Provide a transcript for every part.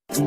Well,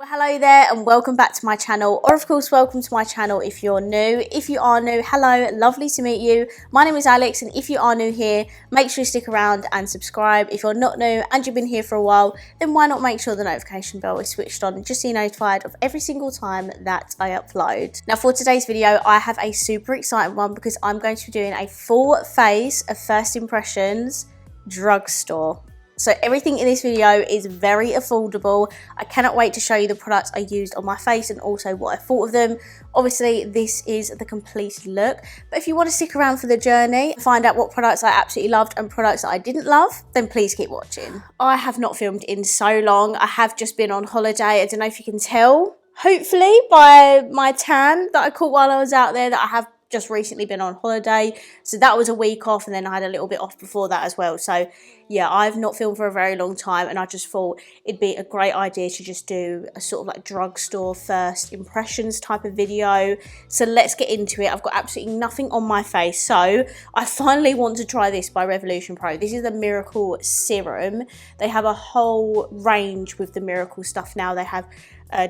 hello there and welcome back to my channel, or of course welcome to my channel if you're new. If you are new, hello, lovely to meet you. My name is Alex, and if you are new here, make sure you stick around and subscribe. If you're not new and you've been here for a while, then why not make sure the notification bell is switched on just so you're notified of every single time that I upload. Now for today's video, I have a super exciting one because I'm going to be doing a full face of first impressions drugstore. So everything in this video is very affordable. I cannot wait to show you the products I used on my face and also what I thought of them. Obviously, this is the complete look. But if you want to stick around for the journey, find out what products I absolutely loved and products that I didn't love, then please keep watching. I have not filmed in so long. I have just been on holiday. I don't know if you can tell, hopefully, by my tan that I caught while I was out there, that I have just recently been on holiday. So that was a week off, and then I had a little bit off before that as well. So yeah, I've not filmed for a very long time, and I just thought it'd be a great idea to just do a sort of like drugstore first impressions type of video. So let's get into it. I've got absolutely nothing on my face, so I finally want to try this by Revolution Pro. This is the Miracle Serum. They have a whole range with the Miracle stuff now. They have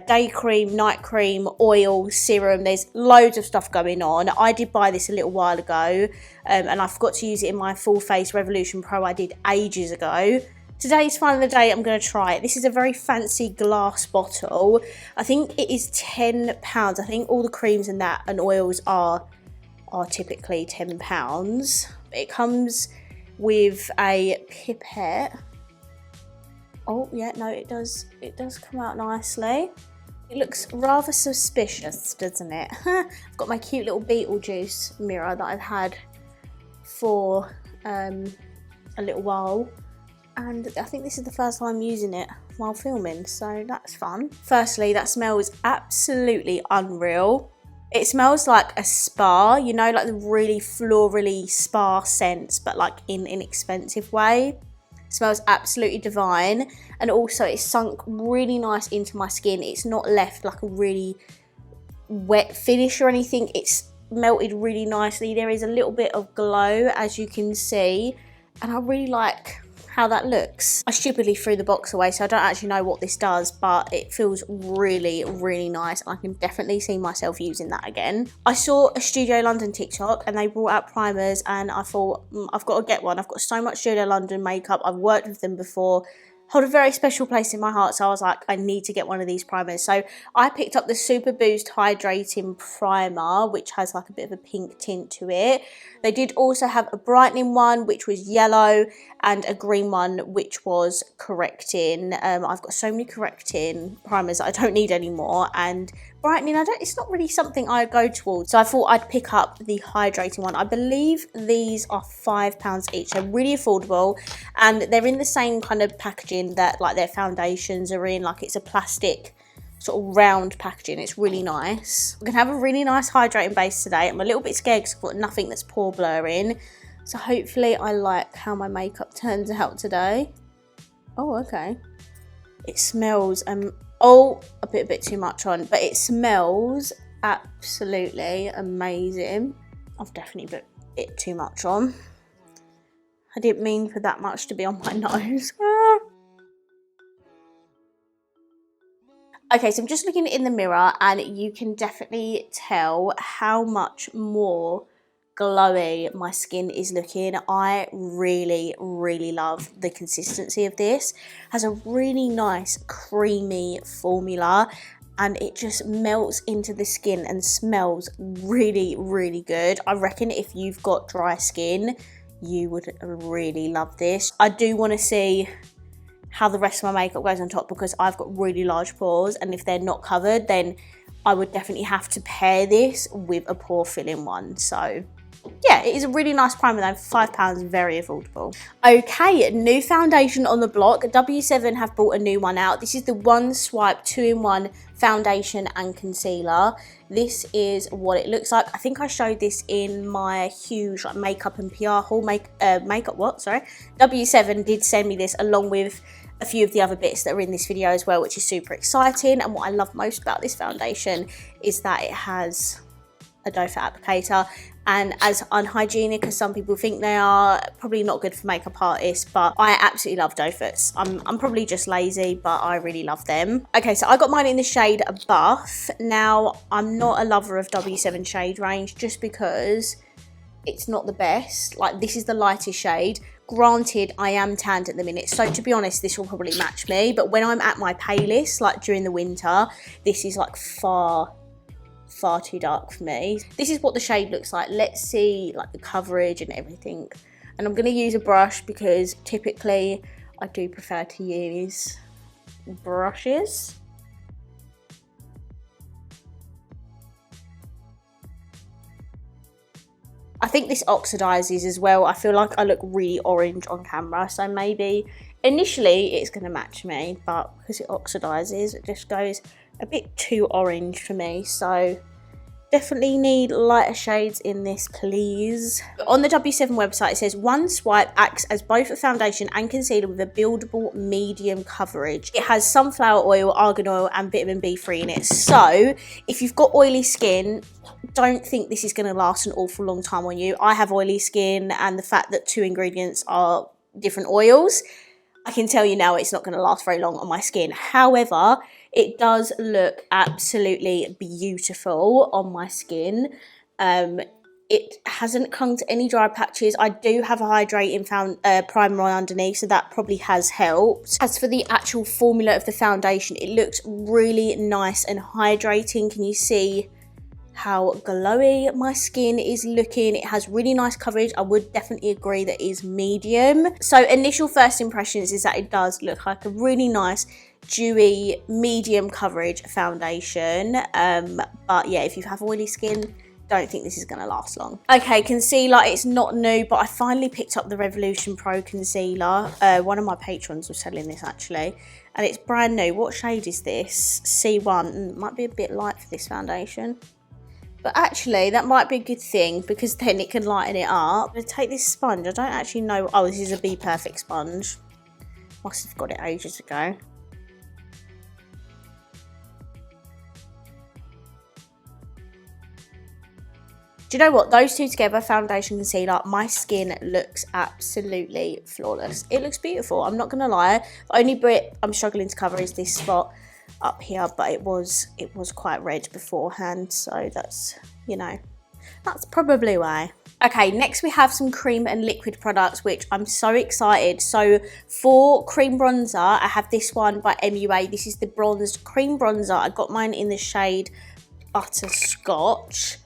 day cream, night cream, oil, serum. There's loads of stuff going on. I did buy this a little while ago, and I forgot to use it in my full face Revolution Pro I did ages ago. Today's finally the day I'm going to try it. This is a very fancy glass bottle. I think it is £10. I think all the creams and that and oils are typically £10. It comes with a pipette. Oh yeah, no, it does come out nicely. It looks rather suspicious, doesn't it? I've got my cute little Beetlejuice mirror that I've had for a little while, and I think this is the first time I'm using it while filming, so that's fun. Firstly, that smells absolutely unreal. It smells like a spa, you know, like the really florally spa scents, but like in an inexpensive way. Smells absolutely divine, and also it's sunk really nice into my skin. It's not left like a really wet finish or anything. It's melted really nicely. There is a little bit of glow, as you can see, and I really like how that looks. I stupidly threw the box away, so I don't actually know what this does, but it feels really, really nice. I can definitely see myself using that again. I saw a Studio London TikTok and they brought out primers, and I thought, I've got to get one. I've got so much Studio London makeup. I've worked with them before. Hold a very special place in my heart, so I was like, I need to get one of these primers. So I picked up the Super Boost Hydrating Primer, which has like a bit of a pink tint to it. They did also have a brightening one, which was yellow, and a green one, which was correcting. I've got so many correcting primers that I don't need anymore, and brightening, it's not really something I go towards. So I thought I'd pick up the hydrating one. I believe these are £5 each. They're really affordable, and they're in the same kind of packaging that like their foundations are in. Like it's a plastic sort of round packaging. It's really nice. We're gonna have a really nice hydrating base today. I'm a little bit scared because I've got nothing that's pore blurring. So hopefully I like how my makeup turns out today. Oh, okay. It smells oh, a bit too much on, but it smells absolutely amazing. I've definitely put it too much on. I didn't mean for that much to be on my nose. Okay, so I'm just looking in the mirror, and you can definitely tell how much more glowy my skin is looking. I really, really love the consistency of this. It has a really nice creamy formula, and it just melts into the skin and smells really, really good. I reckon if you've got dry skin, you would really love this. I do want to see how the rest of my makeup goes on top, because I've got really large pores, and if they're not covered, then I would definitely have to pair this with a pore filling one. So yeah, it is a really nice primer though, £5, very affordable. Okay, new foundation on the block. W7 have brought a new one out. This is the One Swipe 2-in-1 foundation and concealer. This is what it looks like. I think I showed this in my huge makeup and PR haul. W7 did send me this along with a few of the other bits that are in this video as well, which is super exciting. And what I love most about this foundation is that it has a doe foot applicator, and as unhygienic as some people think they are, probably not good for makeup artists, but I absolutely love doe foots. I'm probably just lazy, but I really love them. Okay, so I got mine in the shade Buff. Now, I'm not a lover of W7 shade range just because it's not the best. Like, this is the lightest shade. Granted, I am tanned at the minute, so to be honest, this will probably match me, but when I'm at my palest, like during the winter, this is like far too dark for me. This is what the shade looks like. Let's see like the coverage and everything. And I'm going to use a brush because typically I do prefer to use brushes. I think this oxidizes as well. I feel like I look really orange on camera, so maybe initially it's going to match me, but because it oxidizes, it just goes a bit too orange for me. So definitely need lighter shades in this, please. On the W7 website, it says one swipe acts as both a foundation and concealer with a buildable medium coverage. It has sunflower oil, argan oil and vitamin B3 in it. So if you've got oily skin, don't think this is going to last an awful long time on you. I have oily skin, and the fact that 2 ingredients are different oils, I can tell you now it's not going to last very long on my skin. However, it does look absolutely beautiful on my skin. It hasn't clung to any dry patches. I do have a hydrating primer on underneath, so that probably has helped. As for the actual formula of the foundation, it looks really nice and hydrating. Can you see how glowy my skin is looking? It has really nice coverage. I would definitely agree that it is medium. So initial first impressions is that it does look like a really nice dewy medium coverage foundation, but yeah, if you have oily skin, don't think this is going to last long. Okay, concealer, it's not new, but I finally picked up the Revolution Pro concealer. One of my patrons was selling this actually, and it's brand new. What shade is this? C1. Might be a bit light for this foundation, but actually that might be a good thing because then it can lighten it up. I'm going to take this sponge. I don't actually know. Oh, this is a Be Perfect sponge. Must have got it ages ago. Do you know what? Those two together, foundation, concealer, my skin looks absolutely flawless. It looks beautiful. I'm not going to lie. The only bit I'm struggling to cover is this spot up here, but it was quite red beforehand, so that's, you know, that's probably why. Okay, next we have some cream and liquid products, which I'm so excited. So for cream bronzer, I have this one by MUA. This is the bronzed cream bronzer. I got mine in the shade Butterscotch.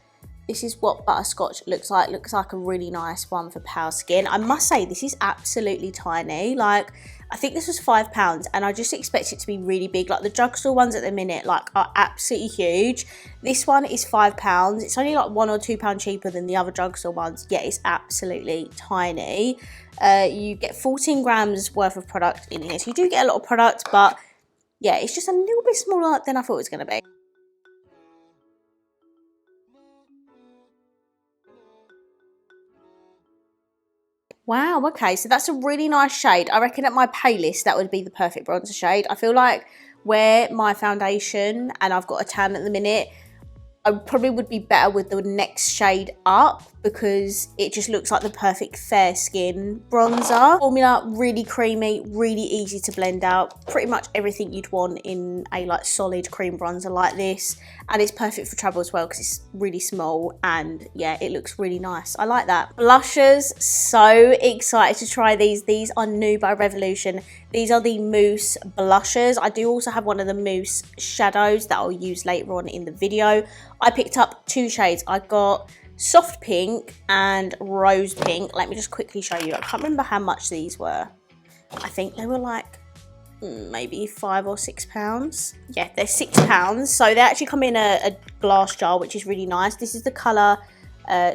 This is what Butterscotch looks like. Looks like a really nice one for pale skin. I must say, this is absolutely tiny. Like, I think this was £5 and I just expect it to be really big. Like the drugstore ones at the minute, like, are absolutely huge. This one is £5. It's only like £1 or £2 cheaper than the other drugstore ones. Yeah, it's absolutely tiny. You get 14 grams worth of product in here. So you do get a lot of product, but yeah, it's just a little bit smaller than I thought it was going to be. Wow, okay, so that's a really nice shade. I reckon at my palest, that would be the perfect bronzer shade. I feel like where my foundation, and I've got a tan at the minute, I probably would be better with the next shade up because it just looks like the perfect fair skin bronzer. Formula, really creamy, really easy to blend out. Pretty much everything you'd want in a like solid cream bronzer like this. And it's perfect for travel as well because it's really small and yeah, it looks really nice. I like that. Blushers, so excited to try these. These are new by Revolution. These are the Mousse blushers. I do also have one of the Mousse shadows that I'll use later on in the video. I picked up 2 shades. I got soft pink and rose pink. Let me just quickly show you. I can't remember how much these were. I think they were like maybe £5 or £6. Yeah, they're £6. So they actually come in a glass jar, which is really nice. This is the colour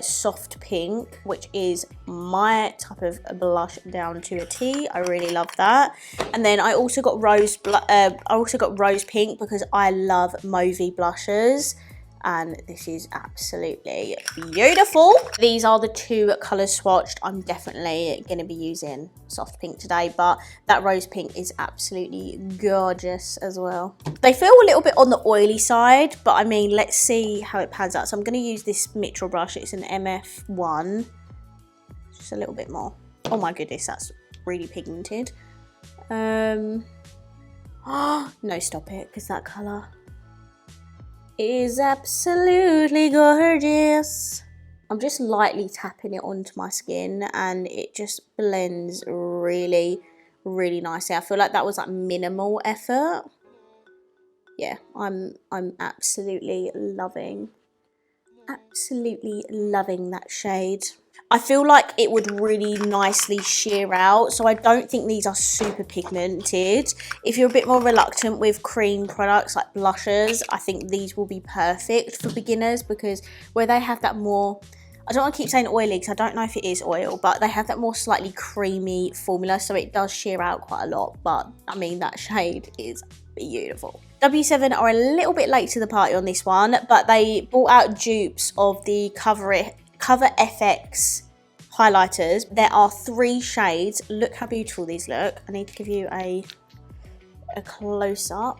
soft pink, which is my type of blush down to a T. I really love that. And then I also got rose pink because I love mauvey blushes. and this is absolutely beautiful. These are the two colours swatched. I'm definitely going to be using soft pink today, but that rose pink is absolutely gorgeous as well. They feel a little bit on the oily side, but I mean, let's see how it pans out. So I'm going to use this Mitchell brush. It's an MF1, just a little bit more. Oh my goodness, that's really pigmented. No, stop it, because that colour is absolutely gorgeous. I'm just lightly tapping it onto my skin and it just blends really, really nicely. I feel like that was like minimal effort. Yeah, I'm absolutely loving that shade. I feel like it would really nicely sheer out, so I don't think these are super pigmented. If you're a bit more reluctant with cream products like blushers, I think these will be perfect for beginners, because where they have that more, I don't want to keep saying oily because I don't know if it is oil, but they have that more slightly creamy formula, so it does sheer out quite a lot. But I mean, that shade is beautiful. W7 are a little bit late to the party on this one, but they brought out dupes of the Cover FX highlighters. There are 3 shades. Look how beautiful these look. I need to give you a close-up.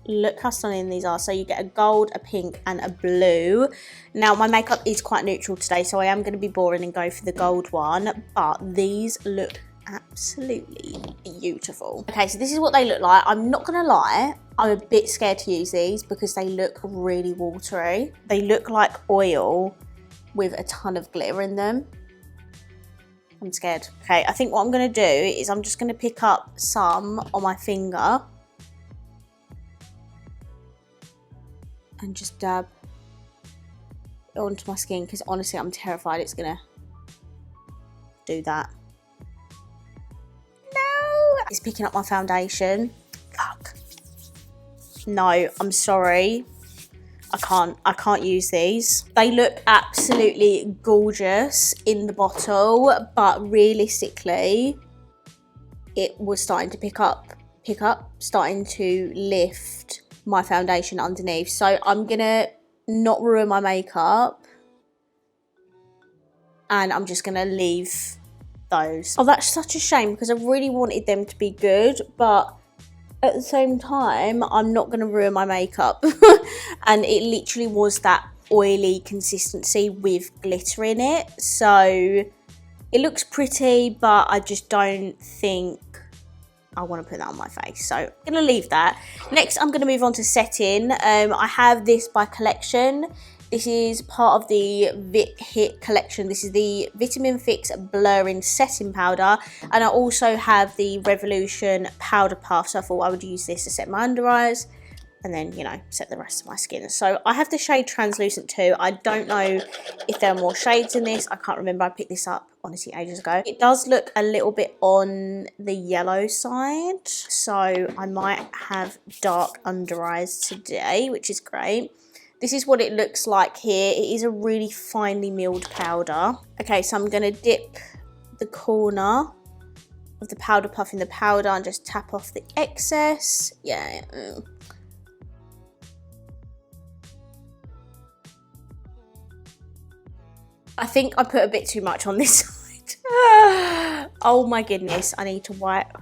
Look how stunning these are. So you get a gold, a pink and a blue. Now my makeup is quite neutral today, so I am going to be boring and go for the gold one, but these look absolutely beautiful. Okay, so this is what they look like. I'm not gonna lie, I'm a bit scared to use these because they look really watery. They look like oil with a ton of glitter in them. I'm scared. Okay, I think what I'm gonna do is I'm just gonna pick up some on my finger and just dab it onto my skin, because honestly I'm terrified it's gonna do that. It's picking up my foundation. Fuck. No, I'm sorry. I can't use these. They look absolutely gorgeous in the bottle, but realistically, it was starting to pick up, starting to lift my foundation underneath. So I'm gonna not ruin my makeup, and I'm just gonna leave those. Oh, that's such a shame because I really wanted them to be good, but at the same time I'm not going to ruin my makeup. And it literally was that oily consistency with glitter in it, so it looks pretty, but I just don't think I want to put that on my face, so I'm going to leave that. Next I'm going to move on to setting. I have this by Collection. This is part of the Vit Hit collection. This is the Vitamin Fix Blurring Setting Powder. And I also have the Revolution Powder Puff. So I thought I would use this to set my under eyes and then, you know, set the rest of my skin. So I have the shade Translucent 2. I don't know if there are more shades in this. I can't remember. I picked this up, honestly, ages ago. It does look a little bit on the yellow side. So I might have dark under eyes today, which is great. This is what it looks like here. It is a really finely milled powder. Okay, so I'm going to dip the corner of the powder puff in the powder and just tap off the excess. Yeah. I think I put a bit too much on this side. Oh my goodness, I need to wipe.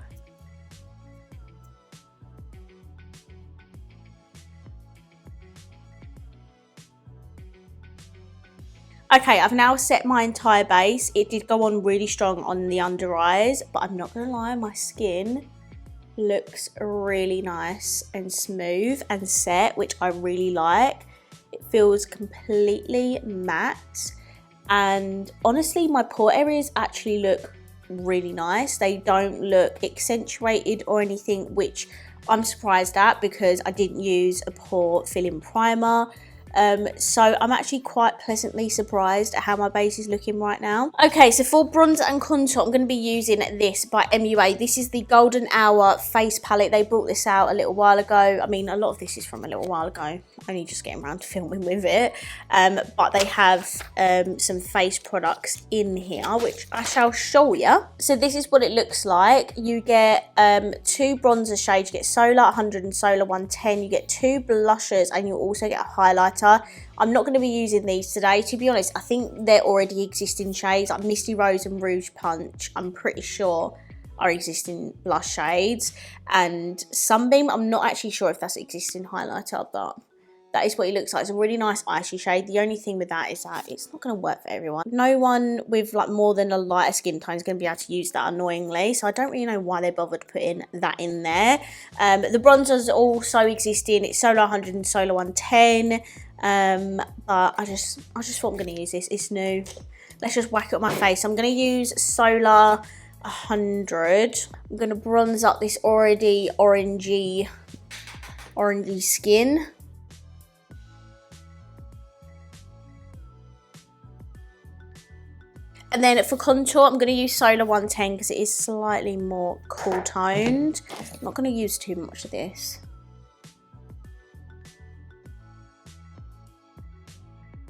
Okay, I've now set my entire base. It did go on really strong on the under eyes, but I'm not gonna lie, my skin looks really nice and smooth and set, which I really like. It feels completely matte, and honestly my pore areas actually look really nice. They don't look accentuated or anything, which I'm surprised at because I didn't use a pore filling primer. So I'm actually quite pleasantly surprised at how my base is looking right now. Okay, so for bronzer and contour, I'm going to be using this by MUA. This is the Golden Hour face palette. They brought this out a little while ago. I mean, a lot of this is from a little while ago. Only just getting around to filming with it. But they have some face products in here, which I shall show you. So this is what it looks like. You get 2 bronzer shades. You get Solar 100 and Solar 110. You get 2 blushers, and you also get a highlighter highlighter. I'm not going to be using these today. To be honest, I think they're already existing shades, like Misty Rose and Rouge Punch, I'm pretty sure are existing blush shades. And Sunbeam, I'm not actually sure if that's existing highlighter, but that is what it looks like. It's a really nice icy shade. The only thing with that is that it's not going to work for everyone. No one with like more than a lighter skin tone is going to be able to use that, annoyingly. So I don't really know why they bothered putting that in there. The bronzers also existing. It's Solar 100 and Solar 110. But I just thought I'm going to use this. It's new. Let's just whack it on my face. I'm going to use Solar 100. I'm going to bronze up this already orangey skin. And then for contour, I'm going to use Solar 110 because it is slightly more cool toned. I'm not going to use too much of this.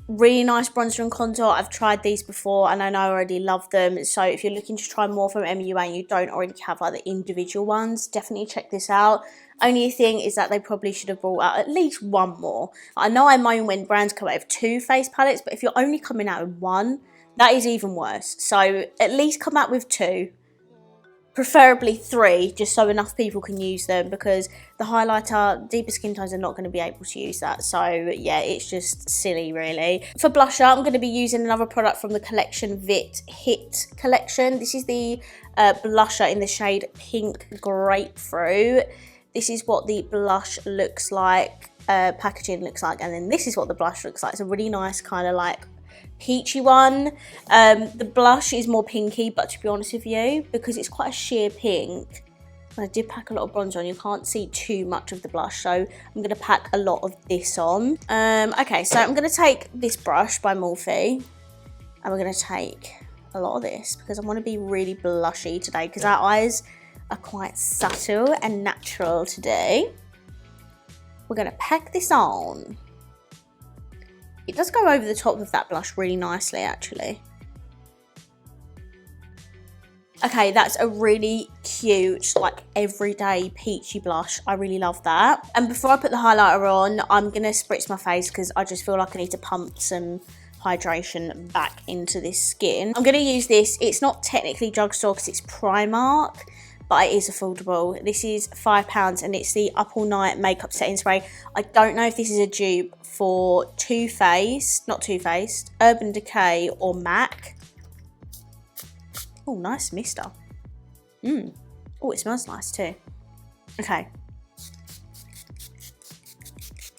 Really nice bronzer and contour. I've tried these before and I know I already love them. So if you're looking to try more from MUA and you don't already have like the individual ones, definitely check this out. Only thing is that they probably should have brought out at least one more. I know I moan when brands come out with 2 face palettes, but if you're only coming out with 1, that is even worse. So at least come out with 2, preferably 3, just so enough people can use them, because the highlighter, deeper skin tones are not going to be able to use that. So yeah, it's just silly really. For blusher, I'm going to be using another product from the collection Vit Hit collection. This is the blusher in the shade Pink Grapefruit. This is what the blush looks like, packaging looks like, and then this is what the blush looks like. It's a really nice kind of like peachy one. The blush is more pinky, but to be honest with you, because it's quite a sheer pink, and I did pack a lot of bronzer on, you can't see too much of the blush, so I'm going to pack a lot of this on. Okay, so I'm going to take this brush by Morphe, and we're going to take a lot of this because I want to be really blushy today, because our eyes are quite subtle and natural today. We're going to pack this on. It does go over the top of that blush really nicely, actually. Okay, that's a really cute, like, everyday peachy blush. I really love that. And before I put the highlighter on, I'm going to spritz my face because I just feel like I need to pump some hydration back into this skin. I'm going to use this. It's not technically drugstore because it's Primark, but it is affordable. This is £5 and it's the Up All Night Makeup Setting Spray. I don't know if this is a dupe for not Too Faced, Urban Decay or MAC. Oh, nice mister. Oh, it smells nice too. Okay.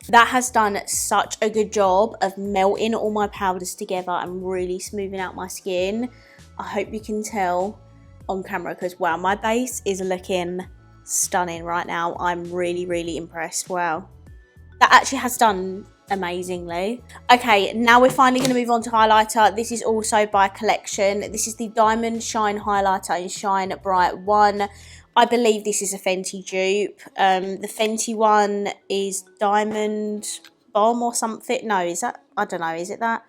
That has done such a good job of melting all my powders together and really smoothing out my skin. I hope you can tell on camera because wow, my base is looking stunning right now. I'm really, really impressed. Wow, that actually has done amazingly. Okay, now we're finally going to move on to highlighter. This is also by collection. This is the Diamond Shine Highlighter in Shine Bright 1. I believe this is a Fenty dupe. The Fenty one is Diamond Bomb or something. No, is that? I don't know. Is it that?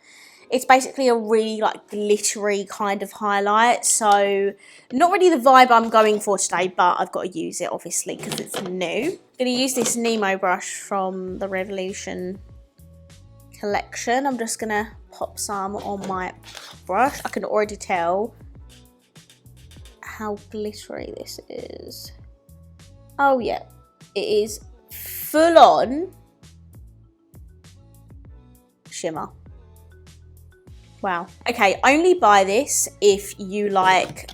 It's basically a really like glittery kind of highlight. So not really the vibe I'm going for today, but I've got to use it obviously because it's new. I'm going to use this Nemo brush from the Revolution collection. I'm just going to pop some on my brush. I can already tell how glittery this is. Oh yeah, it is full on shimmer. Wow. Okay, only buy this if you like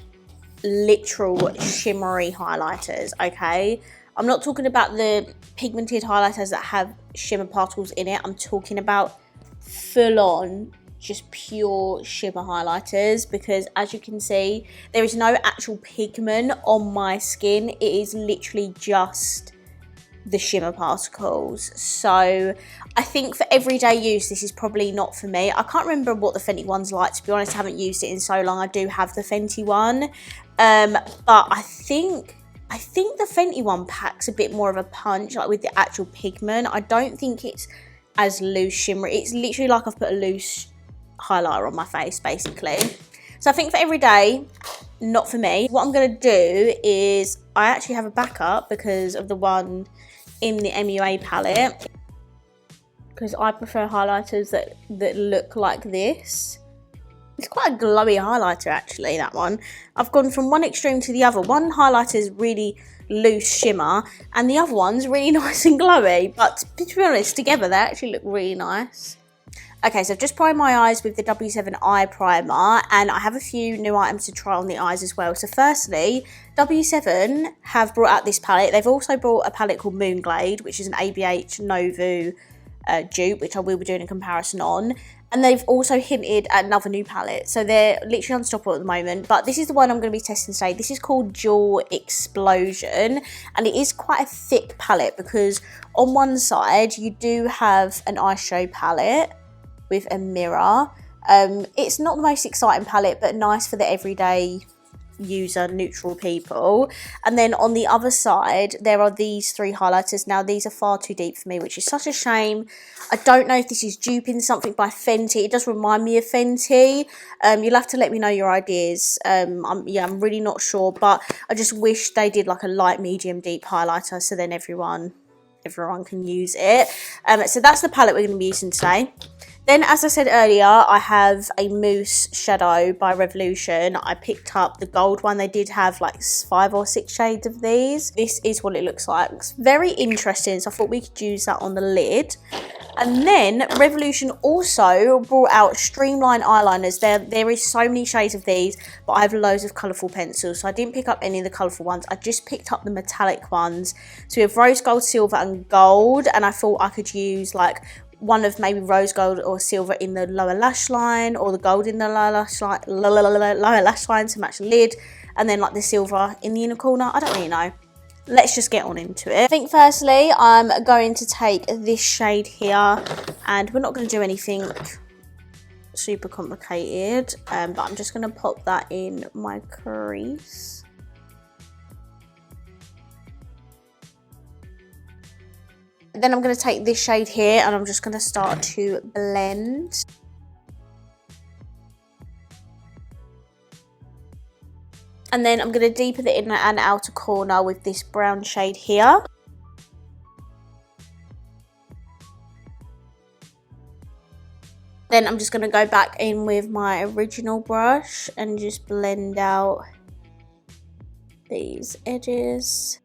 literal shimmery highlighters, okay? I'm not talking about the pigmented highlighters that have shimmer particles in it. I'm talking about full on, just pure shimmer highlighters, because as you can see, there is no actual pigment on my skin. It is literally just the shimmer particles. So I think for everyday use, this is probably not for me. I can't remember what the Fenty one's like, to be honest. I haven't used it in so long. I do have the Fenty one, but I think the Fenty one packs a bit more of a punch, like with the actual pigment. I don't think it's as loose shimmery. It's literally like I've put a loose highlighter on my face, basically. So I think for everyday, not for me. What I'm going to do is, I actually have a backup because of the one in the MUA palette. because I prefer highlighters that look like this. It's quite a glowy highlighter actually, that one. I've gone from one extreme to the other. One highlighter is really loose shimmer and the other one's really nice and glowy, but to be honest, together they actually look really nice. Okay, so I've just primed my eyes with the W7 eye primer, and I have a few new items to try on the eyes as well. So firstly, W7 have brought out this palette. They've also brought a palette called Moonglade, which is an ABH Novu dupe, which I will be doing a comparison on. And they've also hinted at another new palette. So they're literally unstoppable at the moment. But this is the one I'm going to be testing today. This is called Jewel Explosion. And it is quite a thick palette because on one side you do have an eyeshadow palette with a mirror. It's not the most exciting palette, but nice for the everyday user, neutral people. And then on the other side there are these three highlighters. Now these are far too deep for me, which is such a shame. I don't know if this is duping something by Fenty. It does remind me of Fenty. You'll have to let me know your ideas. I'm really not sure, but I just wish they did like a light, medium, deep highlighter, so then everyone can use it. So that's the palette we're going to be using today. Then, as I said earlier, I have a mousse shadow by Revolution. I picked up the gold one. They did have like 5 or 6 shades of these. This is what it looks like. It's very interesting, so I thought we could use that on the lid. And then Revolution also brought out streamline eyeliners. There is so many shades of these, but I have loads of colourful pencils, so I didn't pick up any of the colourful ones. I just picked up the metallic ones. So we have rose gold, silver and gold, and I thought I could use like one of maybe rose gold or silver in the lower lash line, or the gold in the lower lash line to match the lid, and then like the silver in the inner corner. I don't really know. Let's just get on into it. I think firstly I'm going to take this shade here, and we're not going to do anything super complicated, but I'm just going to pop that in my crease. Then I'm going to take this shade here and I'm just going to start to blend. And then I'm going to deepen the inner and outer corner with this brown shade here. Then I'm just going to go back in with my original brush and just blend out these edges.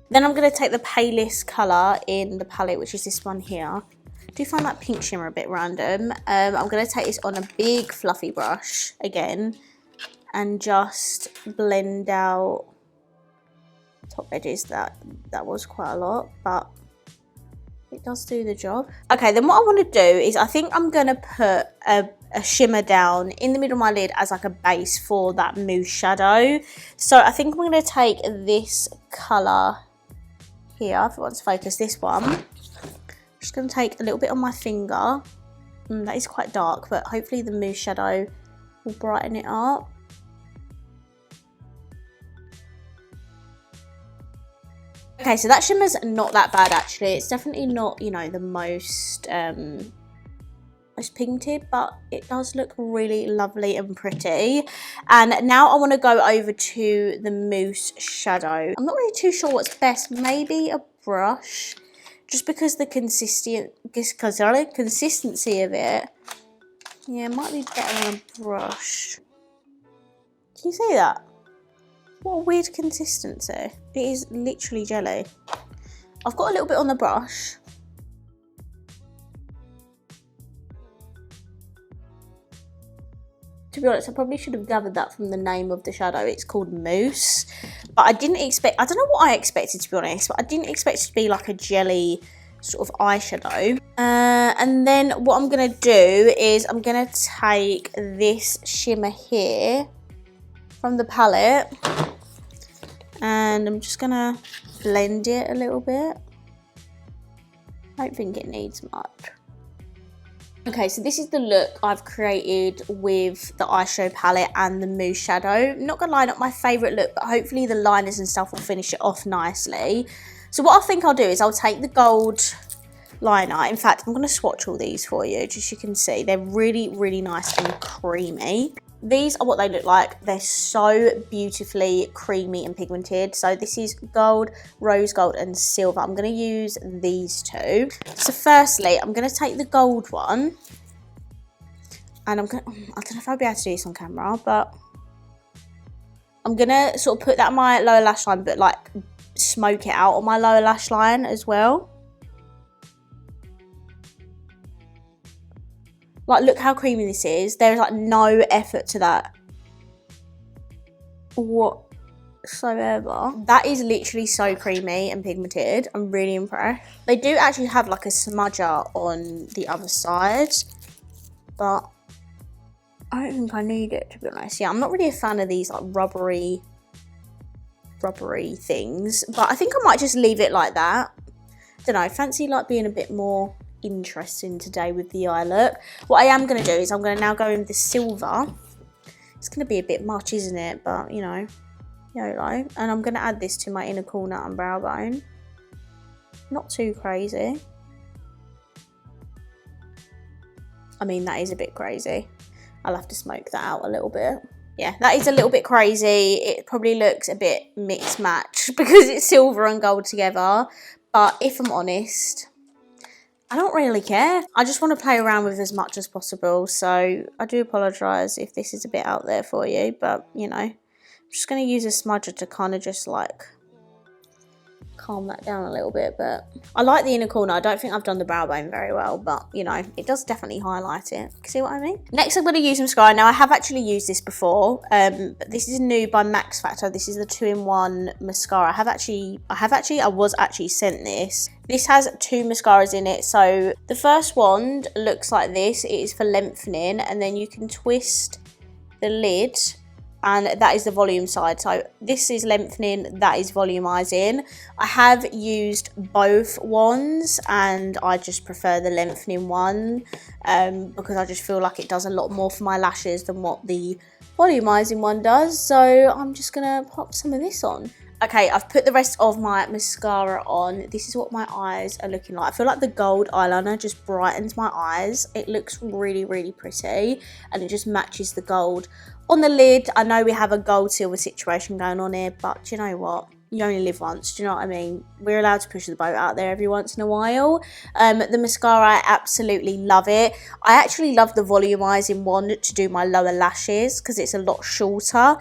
Then I'm going to take the palest colour in the palette, which is this one here. I do find that pink shimmer a bit random. I'm going to take this on a big fluffy brush again and just blend out top edges. That was quite a lot, but it does do the job. Okay, then what I want to do is I think I'm going to put a shimmer down in the middle of my lid as like a base for that mousse shadow. So I think I'm going to take this colour here, if it wants to focus, this one. I'm just going to take a little bit on my finger. That is quite dark, but hopefully the mousse shadow will brighten it up. Okay, so that shimmer's not that bad actually. It's definitely not, you know, the most pigmented, but it does look really lovely and pretty. And now I want to go over to the mousse shadow. I'm not really too sure what's best. Maybe a brush, just because the consistency of it, yeah, it might be better on a brush. Can you see that? What a weird consistency. It is literally jelly. I've got a little bit on the brush. To be honest, I probably should have gathered that from the name of the shadow. It's called Mousse. But I didn't expect, I don't know what I expected, to be honest, but I didn't expect it to be like a jelly sort of eyeshadow. And then what I'm going to do is I'm going to take this shimmer here from the palette and I'm just going to blend it a little bit. I don't think it needs much. Okay, so this is the look I've created with the eyeshadow palette and the mousse shadow. Not gonna lie, not my favourite look, but hopefully the liners and stuff will finish it off nicely. So what I think I'll do is I'll take the gold liner. In fact, I'm gonna swatch all these for you, just so you can see. They're really, really nice and creamy. these are what they look like. They're so beautifully creamy and pigmented. So this is gold, rose gold and silver. I'm going to use these two. So firstly, I'm going to take the gold one, and I don't know if I'll be able to do this on camera, but I'm going to sort of put that on my lower lash line, but like smoke it out on my lower lash line as well. Like, look how creamy this is. There's like no effort to that whatsoever. That is literally so creamy and pigmented. I'm really impressed. They do actually have like a smudger on the other side, but I don't think I need it, to be honest. Yeah, I'm not really a fan of these like rubbery things, but I think I might just leave it like that. Don't know, fancy like being a bit more interesting today with the eye look. What I am going to do is I'm going to now go in with the silver. It's going to be a bit much, isn't it? But you know, YOLO. And I'm going to add this to my inner corner and brow bone. Not too crazy. I mean, that is a bit crazy. I'll have to smoke that out a little bit. Yeah, that is a little bit crazy. It probably looks a bit mixed match because it's silver and gold together. But if I'm honest, I don't really care. I just want to play around with as much as possible. So I do apologise if this is a bit out there for you. But, you know, I'm just going to use a smudger to kind of just like calm that down a little bit. But I like the inner corner. I don't think I've done the brow bone very well, but you know, it does definitely highlight it. See what I mean? Next, I'm going to use mascara. Now, I have actually used this before, but this is new by Max Factor. This is the 2-in-1 mascara. I was actually sent this. This has 2 mascaras in it. So the first wand looks like this. It is for lengthening, and then you can twist the lid, and that is the volume side. So this is lengthening, that is volumizing. I have used both wands and I just prefer the lengthening one because I just feel like it does a lot more for my lashes than what the volumizing one does. So I'm just gonna pop some of this on. Okay, I've put the rest of my mascara on. This is what my eyes are looking like. I feel like the gold eyeliner just brightens my eyes. It looks really, really pretty, and it just matches the gold on the lid. I know we have a gold silver situation going on here, but do you know what? You only live once, do you know what I mean? We're allowed to push the boat out there every once in a while. The mascara, I absolutely love it. I actually love the volumizing one to do my lower lashes because it's a lot shorter.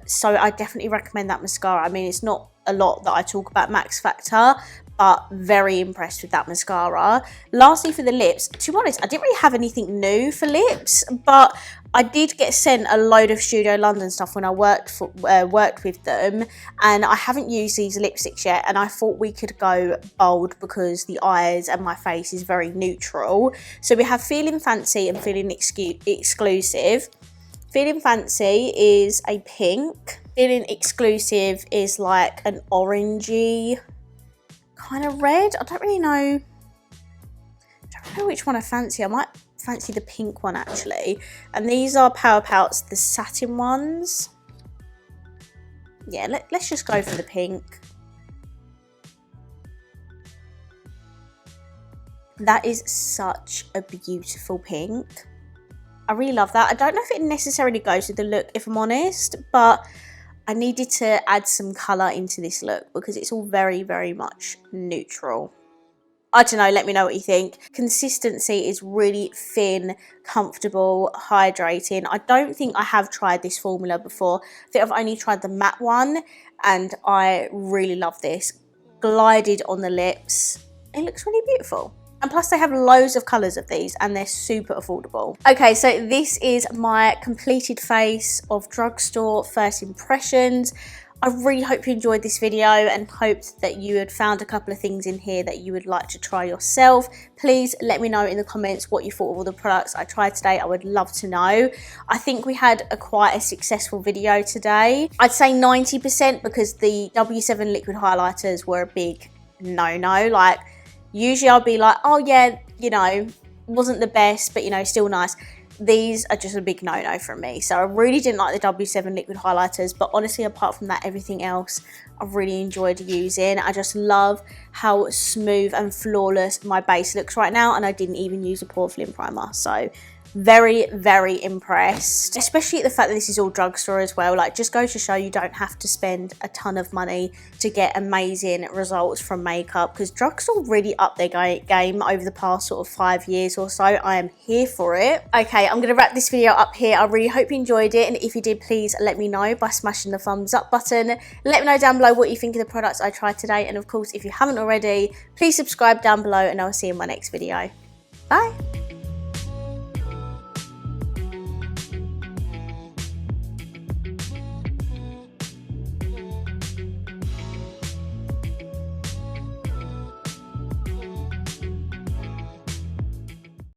So I definitely recommend that mascara. I mean, it's not a lot that I talk about Max Factor, but very impressed with that mascara. Lastly, for the lips, to be honest, I didn't really have anything new for lips, but I did get sent a load of Studio London stuff when I worked with them, and I haven't used these lipsticks yet, and I thought we could go bold because the eyes and my face is very neutral. So we have Feeling Fancy and Feeling Exclusive. Feeling Fancy is a pink. Feeling Exclusive is like an orangey kind of red. I don't really know. I don't know which one I fancy. I might fancy the pink one actually. And these are Power Pouts, the satin ones. Yeah, let's just go for the pink. That is such a beautiful pink. I really love that. I don't know if it necessarily goes with the look, if I'm honest, but I needed to add some colour into this look because it's all very, very much neutral. I don't know, let me know what you think. Consistency is really thin, comfortable, hydrating. I don't think I have tried this formula before. I think I've only tried the matte one, and I really love this. Glided on the lips. It looks really beautiful. And plus they have loads of colours of these and they're super affordable. Okay, so this is my completed face of Drugstore First Impressions. I really hope you enjoyed this video and hoped that you had found a couple of things in here that you would like to try yourself. Please let me know in the comments what you thought of all the products I tried today. I would love to know. I think we had quite a successful video today. I'd say 90% because the W7 liquid highlighters were a big no-no. Like, usually I'll be like, oh yeah, you know, wasn't the best, but you know, still nice. These are just a big no-no from me. So I really didn't like the W7 liquid highlighters, but honestly, apart from that, everything else I've really enjoyed using. I just love how smooth and flawless my base looks right now, and I didn't even use a pore filling primer. So very, very impressed, especially the fact that this is all drugstore as well. Like, just goes to show you don't have to spend a ton of money to get amazing results from makeup, because drugstore really upped their game over the past sort of 5 years or so. I am here for it. Okay, I'm gonna wrap this video up here. I really hope you enjoyed it, and if you did, please let me know by smashing the thumbs up button. Let me know down below what you think of the products I tried today, and of course, if you haven't already, please subscribe down below, and I'll see you in my next video. Bye.